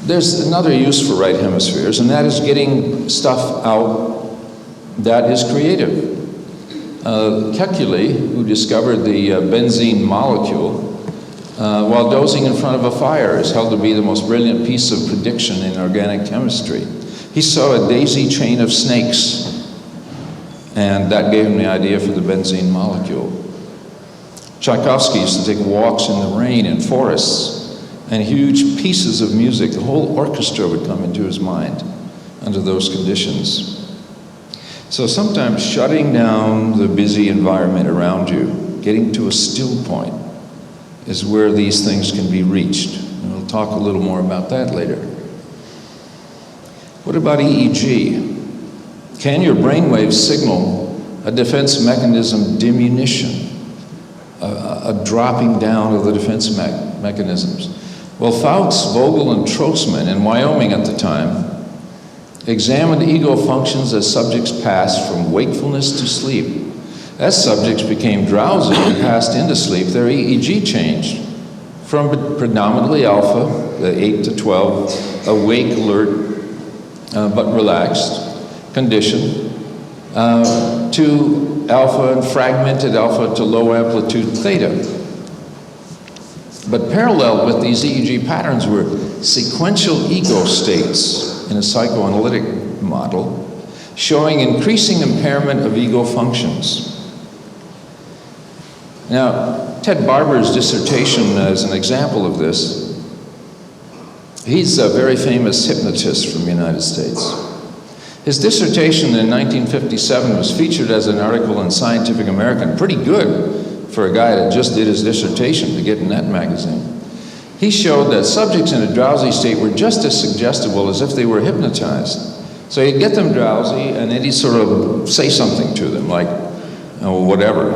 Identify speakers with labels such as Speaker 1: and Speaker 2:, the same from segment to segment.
Speaker 1: There's another use for right hemispheres, and that is getting stuff out that is creative. Kekule, who discovered the benzene molecule, while dozing in front of a fire, is held to be the most brilliant piece of prediction in organic chemistry. He saw a daisy chain of snakes, and that gave him the idea for the benzene molecule. Tchaikovsky used to take walks in the rain in forests, and huge pieces of music, the whole orchestra would come into his mind under those conditions. So sometimes shutting down the busy environment around you, getting to a still point, is where these things can be reached. And we'll talk a little more about that later. What about EEG? Can your brainwaves signal a defense mechanism diminution, a dropping down of the defense mechanisms? Well, Fouts, Vogel, and Trotzman in Wyoming at the time examined ego functions as subjects passed from wakefulness to sleep. As subjects became drowsy and passed into sleep, their EEG changed from predominantly alpha, the 8 to 12, awake, alert, but relaxed condition, to alpha and fragmented alpha to low amplitude theta. But parallel with these EEG patterns were sequential ego states in a psychoanalytic model, showing increasing impairment of ego functions. Now, Ted Barber's dissertation is an example of this. He's a very famous hypnotist from the United States. His dissertation in 1957 was featured as an article in Scientific American, pretty good for a guy that just did his dissertation to get in that magazine. He showed that subjects in a drowsy state were just as suggestible as if they were hypnotized. So he'd get them drowsy, and then he'd sort of say something to them, like, oh, whatever,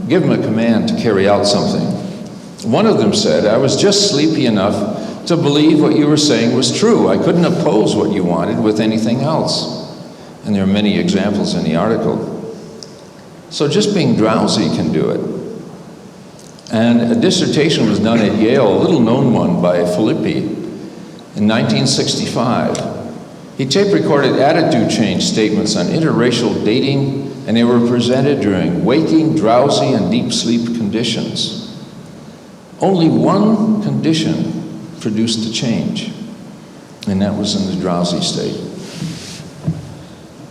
Speaker 1: give them a command to carry out something. One of them said, "I was just sleepy enough to believe what you were saying was true. I couldn't oppose what you wanted with anything else." And there are many examples in the article. So just being drowsy can do it. And a dissertation was done at Yale, a little known one by Filippi, in 1965. He tape recorded attitude change statements on interracial dating, and they were presented during waking, drowsy, and deep sleep conditions. Only one condition produced a change, and that was in the drowsy state.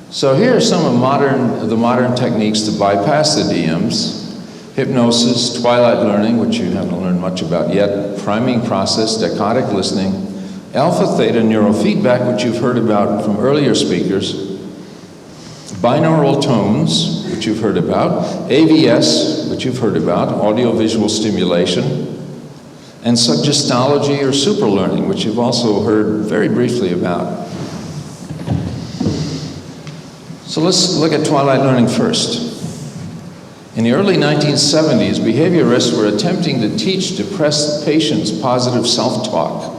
Speaker 1: So here are some of the modern techniques to bypass the DMs. Hypnosis, twilight learning, which you haven't learned much about yet, priming process, decodic listening, alpha-theta neurofeedback, which you've heard about from earlier speakers, binaural tones, which you've heard about, AVS, which you've heard about, audiovisual stimulation, and suggestology or superlearning, which you've also heard very briefly about. So let's look at twilight learning first. In the early 1970s, behaviorists were attempting to teach depressed patients positive self-talk,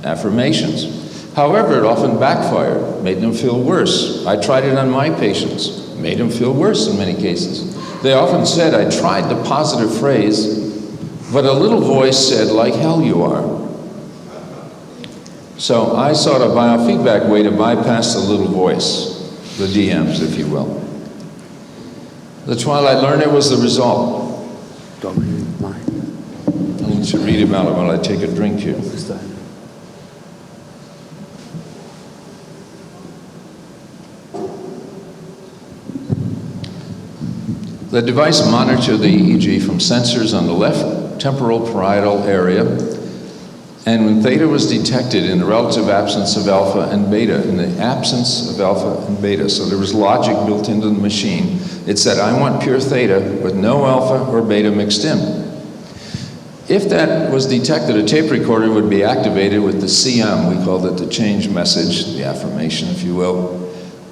Speaker 1: affirmations. However, it often backfired, made them feel worse. I tried it on my patients, made them feel worse in many cases. They often said, I tried the positive phrase, but a little voice said, like hell you are. So I sought a biofeedback way to bypass the little voice, the DMs, if you will. The twilight learner was the result. I'll let you read about it while I take a drink here. The device monitored the EEG from sensors on the left temporal parietal area, and when theta was detected in the relative absence of alpha and beta, so there was logic built into the machine. It said, I want pure theta with no alpha or beta mixed in. If that was detected, a tape recorder would be activated with the CM, we called it the change message, the affirmation, if you will.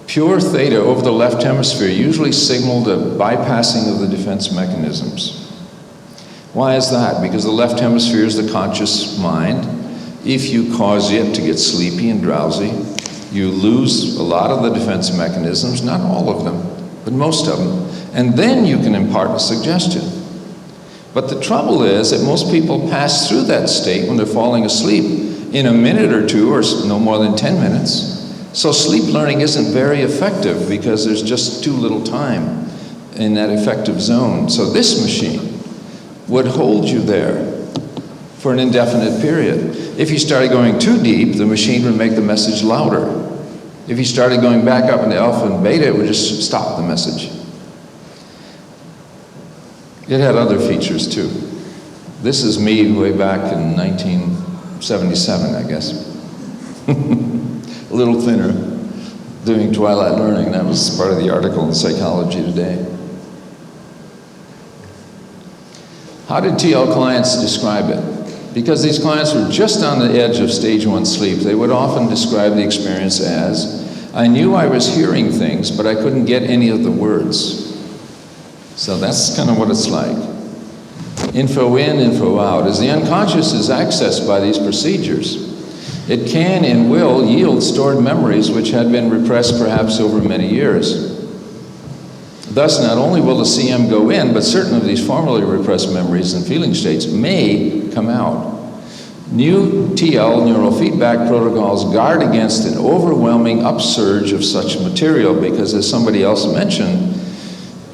Speaker 1: Pure theta over the left hemisphere usually signaled a bypassing of the defense mechanisms. Why is that? Because the left hemisphere is the conscious mind. If you cause it to get sleepy and drowsy, you lose a lot of the defense mechanisms, not all of them, but most of them, and then you can impart a suggestion. But the trouble is that most people pass through that state when they're falling asleep, in a minute or two, or no more than 10 minutes. So sleep learning isn't very effective because there's just too little time in that effective zone. So this machine would hold you there for an indefinite period. If you started going too deep, the machine would make the message louder. If you started going back up into alpha and beta, it would just stop the message. It had other features too. This is me way back in 1977, I guess. A little thinner, doing twilight learning. That was part of the article in Psychology Today. How did TL clients describe it? Because these clients were just on the edge of stage 1 sleep, they would often describe the experience as, I knew I was hearing things, but I couldn't get any of the words. So that's kind of what it's like. Info in, info out. As the unconscious is accessed by these procedures, it can and will yield stored memories which had been repressed perhaps over many years. Thus, not only will the CM go in, but certain of these formerly repressed memories and feeling states may come out. New TL neurofeedback protocols guard against an overwhelming upsurge of such material because, as somebody else mentioned,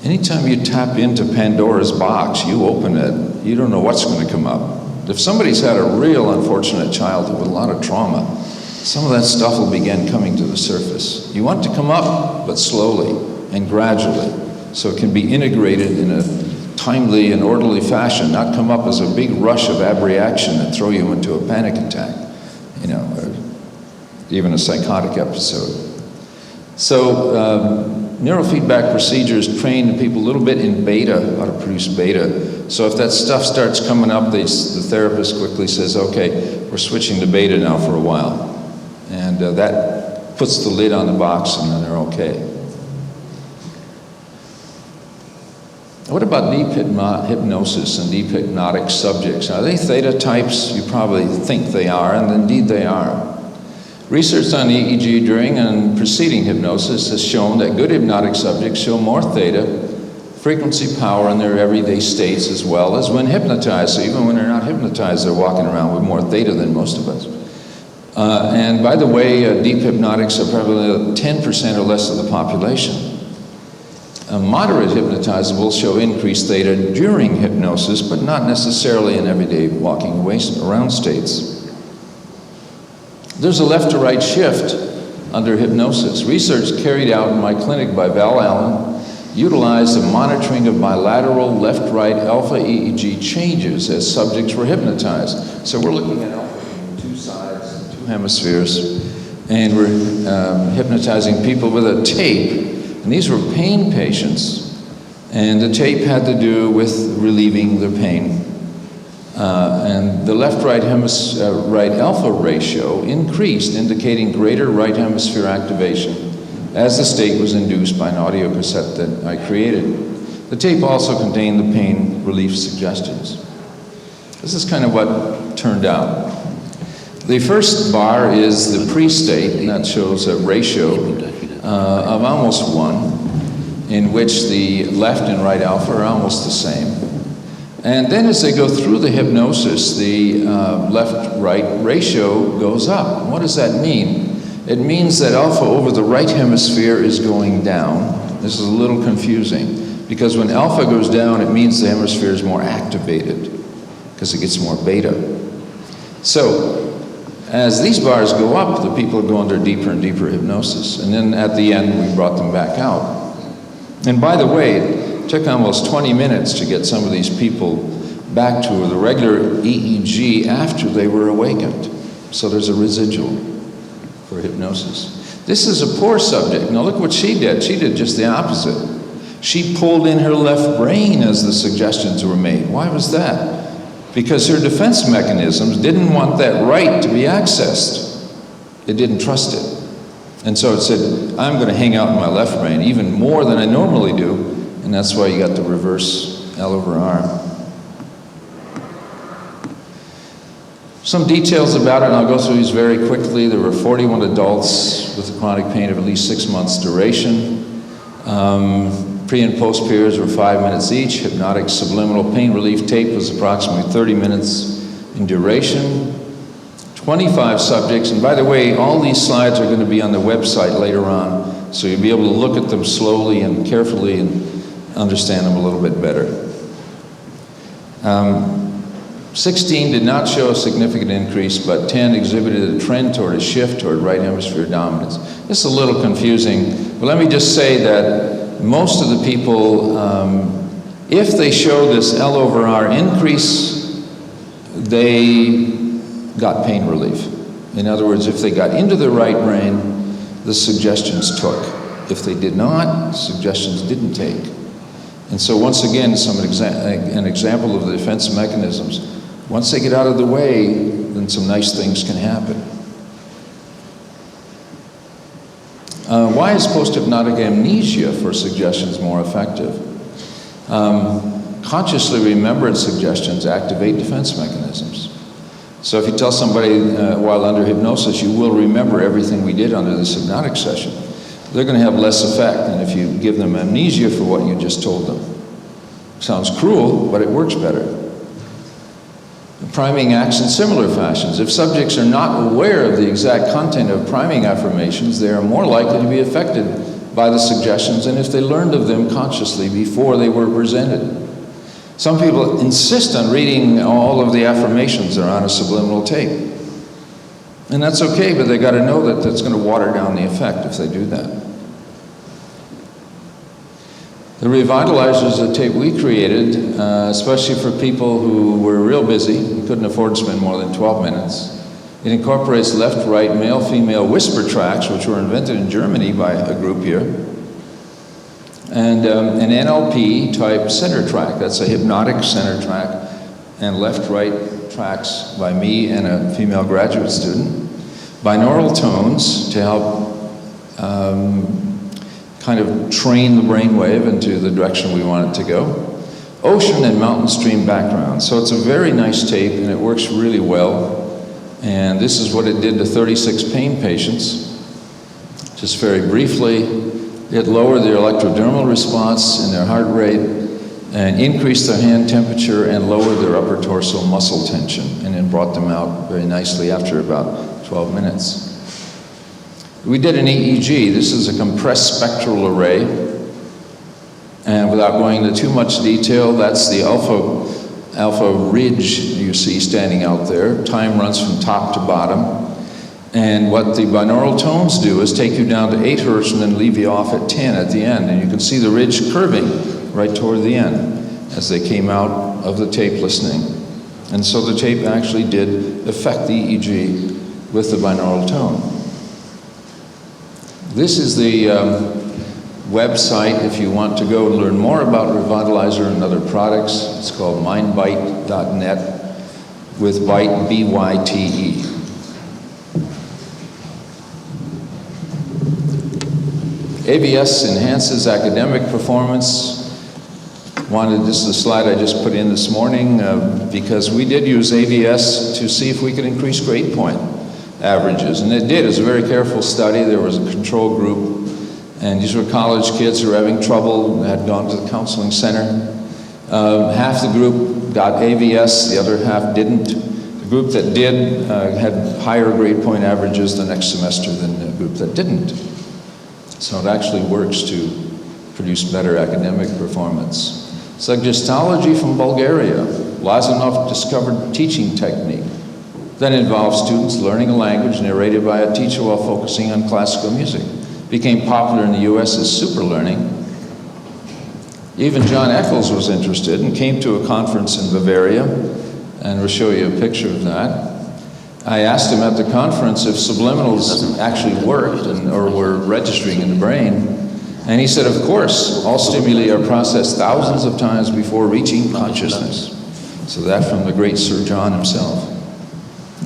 Speaker 1: anytime you tap into Pandora's box, you open it, you don't know what's going to come up. If somebody's had a real unfortunate childhood with a lot of trauma, some of that stuff will begin coming to the surface. You want it to come up, but slowly and gradually, so it can be integrated in a timely and orderly fashion, not come up as a big rush of abreaction and throw you into a panic attack, you know, or even a psychotic episode. So neurofeedback procedures train the people a little bit in beta, how to produce beta. So if that stuff starts coming up, the therapist quickly says, okay, we're switching to beta now for a while. And that puts the lid on the box and then they're okay. What about deep hypnosis and deep hypnotic subjects? Are they theta types? You probably think they are, and indeed they are. Research on EEG during and preceding hypnosis has shown that good hypnotic subjects show more theta frequency power in their everyday states as well as when hypnotized. So even when they're not hypnotized, they're walking around with more theta than most of us. And by the way, deep hypnotics are probably 10% or less of the population. Moderate hypnotizables show increased theta during hypnosis, but not necessarily in everyday walking around states. There's a left to right shift under hypnosis. Research carried out in my clinic by Val Allen utilized the monitoring of bilateral left-right alpha EEG changes as subjects were hypnotized. So we're looking at alpha from two sides, two hemispheres, and we're hypnotizing people with a tape. And these were pain patients, and the tape had to do with relieving their pain. And the left-right right alpha ratio increased, indicating greater right hemisphere activation as the state was induced by an audio cassette that I created. The tape also contained the pain relief suggestions. This is kind of what turned out. The first bar is the pre-state, and that shows a ratio of almost 1, in which the left and right alpha are almost the same. And then as they go through the hypnosis, the left-right ratio goes up. What does that mean? It means that alpha over the right hemisphere is going down. This is a little confusing, because when alpha goes down, it means the hemisphere is more activated, because it gets more beta. So, as these bars go up, the people go under deeper and deeper hypnosis. And then at the end, we brought them back out. And by the way, it took almost 20 minutes to get some of these people back to the regular EEG after they were awakened. So there's a residual for hypnosis. This is a poor subject. Now look what she did. She did just the opposite. She pulled in her left brain as the suggestions were made. Why was that? Because her defense mechanisms didn't want that right to be accessed. It didn't trust it. And so it said, I'm going to hang out in my left brain even more than I normally do, and that's why you got the reverse L over R. Some details about it, and I'll go through these very quickly. There were 41 adults with chronic pain of at least 6 months duration. Pre and post periods were 5 minutes each. Hypnotic subliminal pain relief tape was approximately 30 minutes in duration. 25 subjects, and by the way, all these slides are going to be on the website later on, so you'll be able to look at them slowly and carefully and understand them a little bit better. 16 did not show a significant increase, but 10 exhibited a trend toward a shift toward right hemisphere dominance. This is a little confusing, but let me just say that most of the people, if they show this L over R increase, they got pain relief. In other words, if they got into the right brain, the suggestions took. If they did not, suggestions didn't take. And so once again, an example of the defense mechanisms. Once they get out of the way, then some nice things can happen. Why is post-hypnotic amnesia for suggestions more effective? Consciously remembered suggestions activate defense mechanisms. So if you tell somebody while under hypnosis, you will remember everything we did under this hypnotic session, they're going to have less effect than if you give them amnesia for what you just told them. Sounds cruel, but it works better. Priming acts in similar fashions. If subjects are not aware of the exact content of priming affirmations, they are more likely to be affected by the suggestions than if they learned of them consciously before they were presented. Some people insist on reading all of the affirmations that are on a subliminal tape. And that's okay, but they got to know that that's going to water down the effect if they do that. The revitalizer is a tape we created, especially for people who were real busy and couldn't afford to spend more than 12 minutes. It incorporates left-right, male-female whisper tracks, which were invented in Germany by a group here, and an NLP-type center track. That's a hypnotic center track, and left-right tracks by me and a female graduate student. Binaural tones to help kind of train the brainwave into the direction we want it to go. Ocean and mountain stream background. So it's a very nice tape and it works really well. And this is what it did to 36 pain patients. Just very briefly, it lowered their electrodermal response and their heart rate and increased their hand temperature and lowered their upper torso muscle tension, and then brought them out very nicely after about 12 minutes. We did an EEG. This is a compressed spectral array. And without going into too much detail, that's the alpha ridge you see standing out there. Time runs from top to bottom. And what the binaural tones do is take you down to 8 hertz and then leave you off at 10 at the end. And you can see the ridge curving right toward the end as they came out of the tape listening. And so the tape actually did affect the EEG with the binaural tone. This is the website if you want to go and learn more about Revitalizer and other products. It's called mindbyte.net with byte, B-Y-T-E. ABS enhances academic performance. This is a slide I just put in this morning because we did use ABS to see if we could increase grade point averages, and it did. It was a very careful study. There was a control group, and these were college kids who were having trouble, had gone to the counseling center. Half the group got ABS, the other half didn't. The group that did had higher grade point averages the next semester than the group that didn't. So it actually works to produce better academic performance. Suggestology from Bulgaria. Lazanov discovered teaching technique that involves students learning a language narrated by a teacher while focusing on classical music. Became popular in the US as super learning. Even John Eccles was interested and came to a conference in Bavaria, and we'll show you a picture of that. I asked him at the conference if subliminals actually worked or were registering in the brain, and he said, of course, all stimuli are processed thousands of times before reaching consciousness. So that from the great Sir John himself.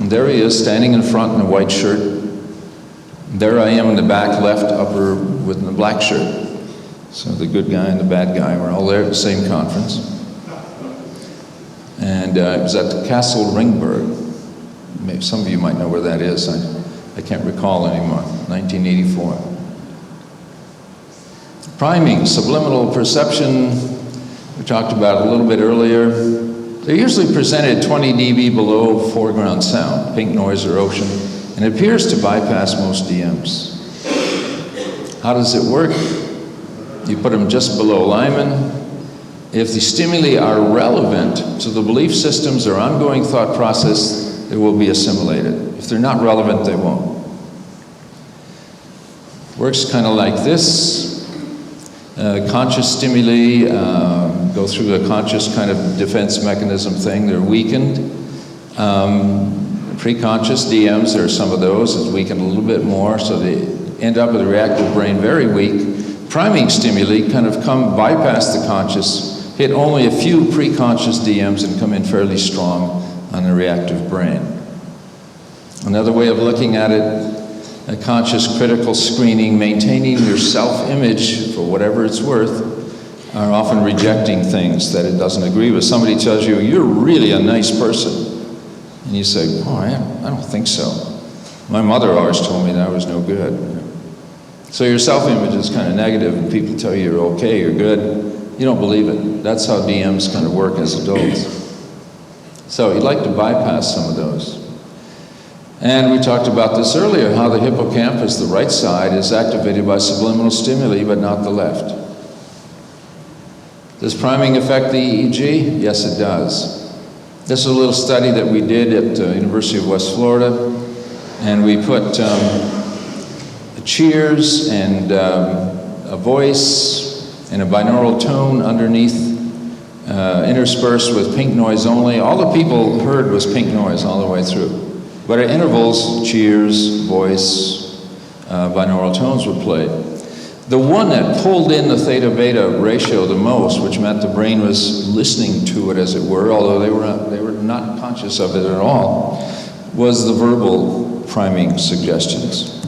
Speaker 1: And there he is, standing in front in a white shirt. There I am in the back left upper with the black shirt. So the good guy and the bad guy were all there at the same conference. And it was at the Castle Ringberg. Maybe some of you might know where that is. I can't recall anymore. 1984. Priming, subliminal perception. We talked about it a little bit earlier. They're usually presented 20 dB below foreground sound, pink noise or ocean, and it appears to bypass most DMs. How does it work? You put them just below Lyman. If the stimuli are relevant to the belief systems or ongoing thought process, they will be assimilated. If they're not relevant, they won't. Works kind of like this. Conscious stimuli go through a conscious kind of defense mechanism thing. They're weakened. Preconscious DMs, there are some of those, is weakened a little bit more, so they end up with a reactive brain very weak. Priming stimuli kind of bypass the conscious, hit only a few preconscious DMs and come in fairly strong on the reactive brain. Another way of looking at it, a conscious critical screening, maintaining your self-image for whatever it's worth, are often rejecting things that it doesn't agree with. Somebody tells you, you're really a nice person. And you say, oh, I don't think so. My mother always told me that I was no good. So your self-image is kind of negative, and people tell you you're okay, you're good. You don't believe it. That's how DMs kind of work as adults. So you'd like to bypass some of those. And we talked about this earlier, how the hippocampus, the right side, is activated by subliminal stimuli, but not the left. Does priming affect the EEG? Yes, it does. This is a little study that we did at the University of West Florida, and we put cheers and a voice and a binaural tone underneath, interspersed with pink noise only. All the people heard was pink noise all the way through. But at intervals, cheers, voice, binaural tones were played. The one that pulled in the theta-beta ratio the most, which meant the brain was listening to it as it were, although they were not conscious of it at all, was the verbal priming suggestions.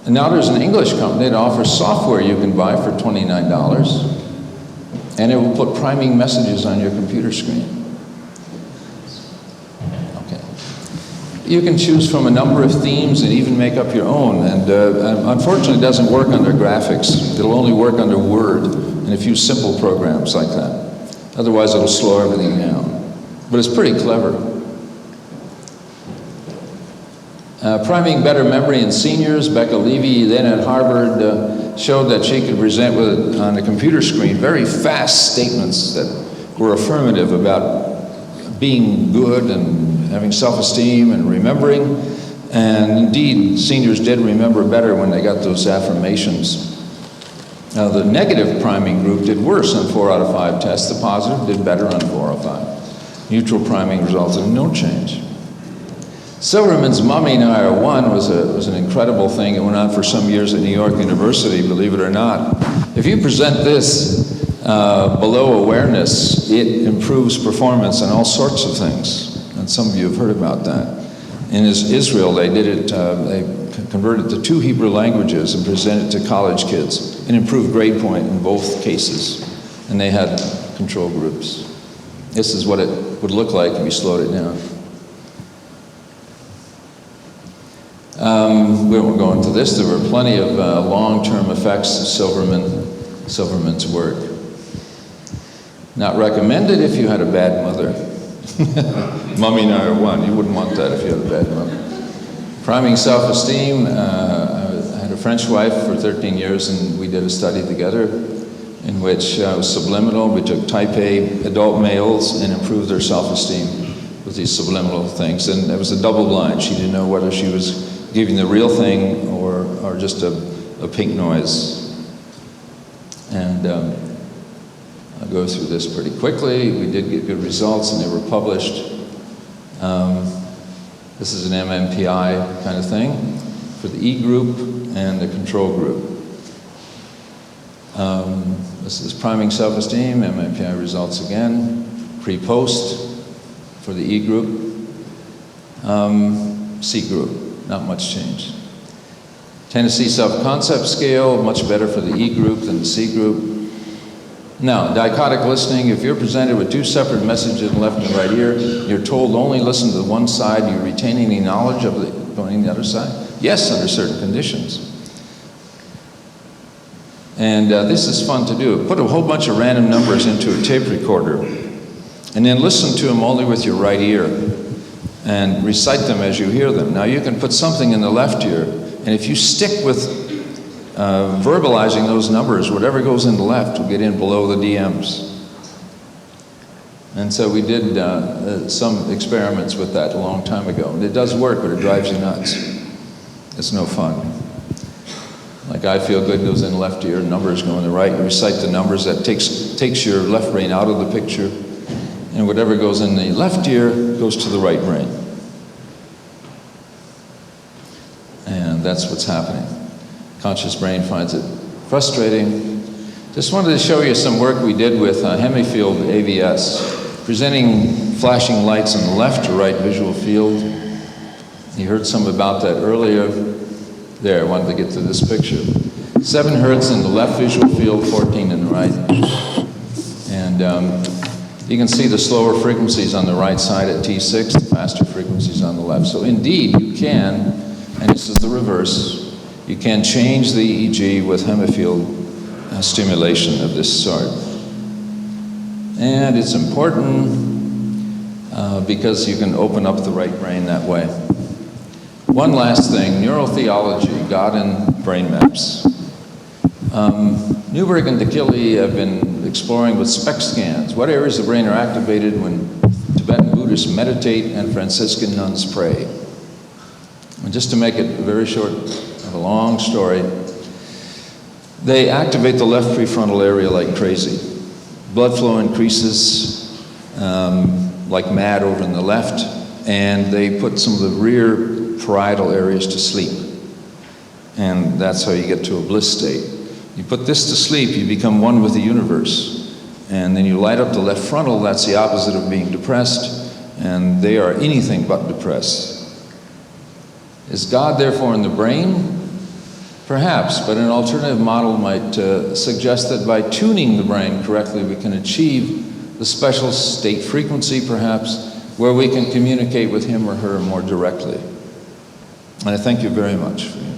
Speaker 1: And now there's an English company that offers software you can buy for $29, and it will put priming messages on your computer screen. You can choose from a number of themes and even make up your own. And unfortunately, it doesn't work under graphics. It'll only work under Word and a few simple programs like that. Otherwise, it'll slow everything down. But it's pretty clever. Priming better memory in seniors. Becca Levy, then at Harvard, showed that she could present with, on the computer screen, very fast statements that were affirmative about being good and having self-esteem and remembering. And indeed, seniors did remember better when they got those affirmations. Now, the negative priming group did worse on 4 out of 5 tests. The positive did better on 4 out of 5. Neutral priming resulted in no change. Silverman's Mummy Nire 1 was an incredible thing. It went on for some years at New York University, believe it or not. If you present this below awareness, it improves performance on all sorts of things. And some of you have heard about that. In Israel, they did it, they converted to 2 Hebrew languages and presented to college kids, and improved grade point in both cases. And they had control groups. This is what it would look like if you slowed it down. We won't go into this. There were plenty of long-term effects of Silverman's work. Not recommended if you had a bad mother. Mummy Nire 1, you wouldn't want that if you had a bad mother. Priming self-esteem, I had a French wife for 13 years, and we did a study together in which was subliminal. We took type A adult males and improved their self-esteem with these subliminal things. And it was a double blind. She didn't know whether she was giving the real thing or just a pink noise. And I'll go through this pretty quickly. We did get good results, and they were published. This is an MMPI kind of thing for the E group and the control group. This is priming self-esteem, MMPI results again, pre-post for the E group. C group, not much change. Tennessee self-concept scale, much better for the E group than the C group. Now, dichotic listening, if you're presented with 2 separate messages in left and right ear, you're told only listen to the one side, you retain any knowledge of going the other side? Yes, under certain conditions. And this is fun to do. Put a whole bunch of random numbers into a tape recorder, and then listen to them only with your right ear, and recite them as you hear them. Now you can put something in the left ear, and if you stick with verbalizing those numbers, whatever goes in the left will get in below the DMs. And so we did some experiments with that a long time ago. And it does work, but it drives you nuts. It's no fun. Like I feel good goes in the left ear, numbers go in the right. You recite the numbers, that takes your left brain out of the picture. And whatever goes in the left ear goes to the right brain. And that's what's happening. Conscious brain finds it frustrating. Just wanted to show you some work we did with hemifield AVS, presenting flashing lights in the left to right visual field. You heard some about that earlier. There, I wanted to get to this picture. 7 hertz in the left visual field, 14 in the right. And you can see the slower frequencies on the right side at T6, the faster frequencies on the left. So indeed, you can, and this is the reverse, you can change the EEG with hemifield stimulation of this sort. And it's important because you can open up the right brain that way. One last thing, neurotheology, God and brain maps. Newberg and DeKilly have been exploring with SPECT scans what areas of the brain are activated when Tibetan Buddhists meditate and Franciscan nuns pray. And just to make it very short of a long story, they activate the left prefrontal area like crazy. Blood flow increases like mad over in the left, and they put some of the rear parietal areas to sleep. And that's how you get to a bliss state. You put this to sleep, you become one with the universe. And then you light up the left frontal, that's the opposite of being depressed, and they are anything but depressed. Is God therefore in the brain? Perhaps, but an alternative model might suggest that by tuning the brain correctly, we can achieve the special state frequency, perhaps, where we can communicate with him or her more directly. And I thank you very much for your